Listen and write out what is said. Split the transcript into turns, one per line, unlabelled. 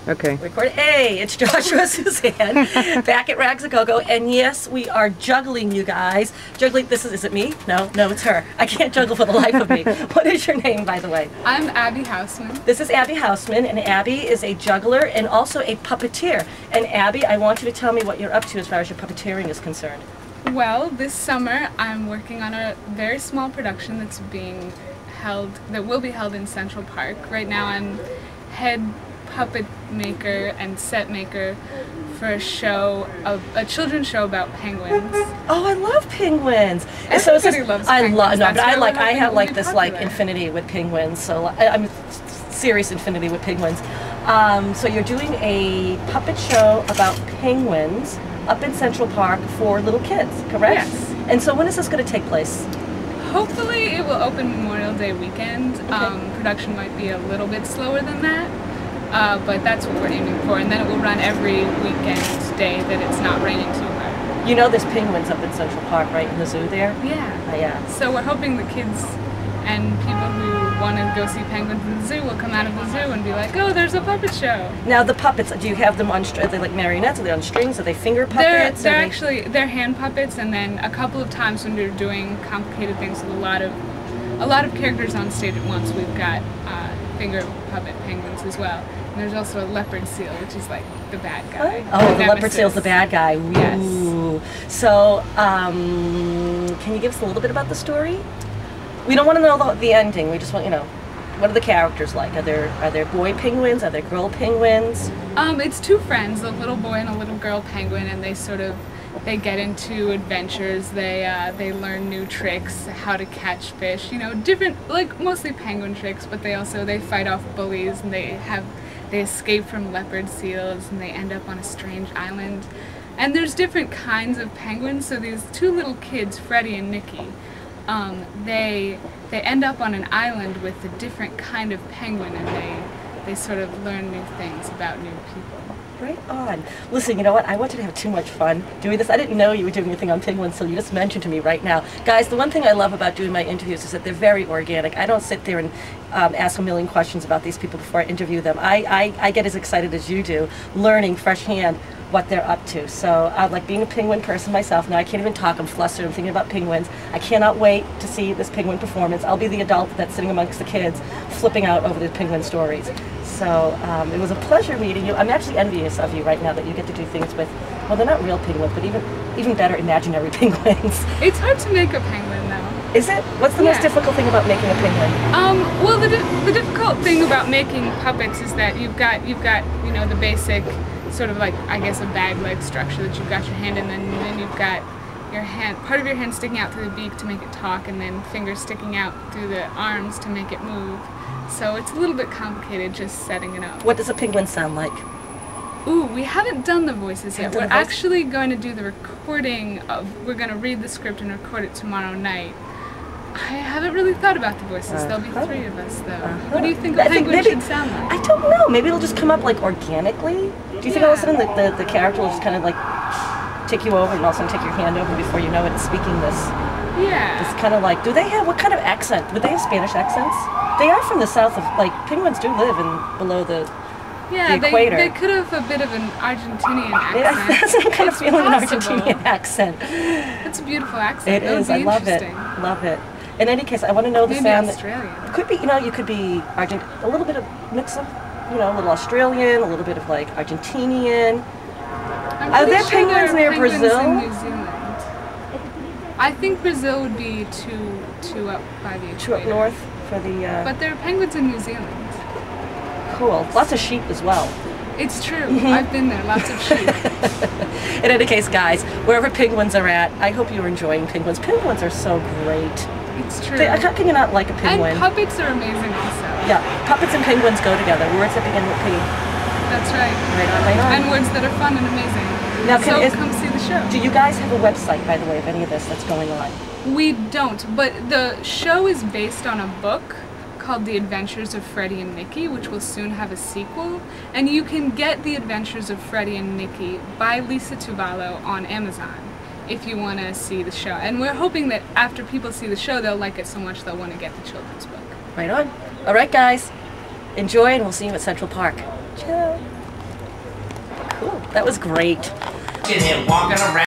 Okay.
Record. Hey, it's Joshua Suzanne back at Rags-A-Gogo, and yes, we are juggling, you guys. Juggling. Is it me? No, it's her. I can't juggle for the life of me. What is your name, by the way?
I'm Abby Houseman.
This is Abby Houseman, and Abby is a juggler and also a puppeteer. And Abby, I want you to tell me what you're up to as far as your puppeteering is concerned.
Well, this summer I'm working on a very small production that will be held in Central Park. Right now I'm head puppet maker and set maker for a children's show about penguins.
Oh, I love penguins. And
so everybody loves penguins.
I have like this infinity with penguins. So I'm serious infinity with penguins. So you're doing a puppet show about penguins up in Central Park for little kids, correct?
Yes.
And so when is this going to take place?
Hopefully it will open Memorial Day weekend.
Okay.
Production might be a little bit slower than that. But that's what we're aiming for, and then it will run every weekend day that it's not raining too hard.
You know there's penguins up in Central Park, right, in the zoo there?
Yeah.
Yeah.
So we're hoping the kids and people who want to go see penguins in the zoo will come out of the zoo and be like, oh, there's a puppet show.
Now the puppets, do you have them on, are they like marionettes, are they on strings, are they finger puppets?
They're hand puppets, and then a couple of times when we're doing complicated things with a lot of characters on stage at once, we've got finger puppet penguins as well. And there's also a leopard seal, which is like the bad guy.
Oh, the leopard seal's the bad guy. Ooh.
Yes.
So, can you give us a little bit about the story? We don't want to know the ending. We just want, what are the characters like? Are there boy penguins? Are there girl penguins?
It's two friends, a little boy and a little girl penguin, and they get into adventures. They learn new tricks, how to catch fish. Different, like mostly penguin tricks, but they fight off bullies, and they escape from leopard seals, and they end up on a strange island. And there's different kinds of penguins. So these two little kids, Freddie and Nikki, they end up on an island with a different kind of penguin, and they sort of learn new things about new people.
Right on. Listen, you know what? I want you to have too much fun doing this. I didn't know you were doing anything on penguins, so you just mentioned to me right now. Guys, the one thing I love about doing my interviews is that they're very organic. I don't sit there and ask a million questions about these people before I interview them. I get as excited as you do, learning fresh hand what they're up to. So I like being a penguin person myself. Now I can't even talk. I'm flustered. I'm thinking about penguins. I cannot wait to see this penguin performance. I'll be the adult that's sitting amongst the kids, flipping out over the penguin stories. So it was a pleasure meeting you. I'm actually envious of you right now that you get to do things with, well, they're not real penguins, but even better, imaginary penguins.
It's hard to make a penguin, though.
Is it? What's the most difficult thing about making a penguin?
Well, the difficult thing about making puppets is that you've got the basic sort of like, I guess, a bag leg structure that you've got your hand in, and then you've got your hand, part of your hand sticking out through the beak to make it talk, and then fingers sticking out through the arms to make it move. So it's a little bit complicated just setting it up.
What does a penguin sound like?
Ooh, we haven't done the voices yet. We're actually going to do the recording we're going to read the script and record it tomorrow night. I haven't really thought about the voices. There'll be three of us, though. What do you think a penguin should sound like?
I don't know. Maybe it'll just come up like organically. Do you think all of a sudden the character will just kind of like take you over and all of a sudden take your hand over before you know it, speaking this?
Yeah.
It's kind of like, what kind of accent? Would they have Spanish accents? They are from the south of, penguins do live below the equator.
They could have a bit of an Argentinian accent.
Yeah, that's what I'm kind of feeling, an Argentinian accent.
It's a beautiful accent.
It is. I love it. Love it. In any case, I want to know the sound.
Maybe Australian.
It could be, you could be a little bit of mix of, a little Australian, a little bit of like Argentinian. Are there penguins near Brazil?
In New Zealand. I think Brazil would be too up by the equator.
Too up north for the.
But there are penguins in New Zealand.
Cool. Lots of sheep as well.
It's true. I've been there. Lots of sheep.
In any case, guys, wherever penguins are at, I hope you're enjoying penguins. Penguins are so great.
It's true.
How can you not like a penguin?
And puppets are amazing also.
Yeah, puppets and penguins go together. Words that begin with P.
That's right.
Right on, right on.
And words that are fun and amazing.
Now,
come see the show.
Do you guys have a website, by the way, of any of this that's going on?
We don't, but the show is based on a book called The Adventures of Freddie and Nikki, which will soon have a sequel. And you can get The Adventures of Freddie and Nikki by Lisa Tuvallo on Amazon if you want to see the show. And we're hoping that after people see the show, they'll like it so much they'll want to get the children's book.
Right on. All right, guys. Enjoy, and we'll see you at Central Park. Ciao. Cool. That was great.
Look at him walking around.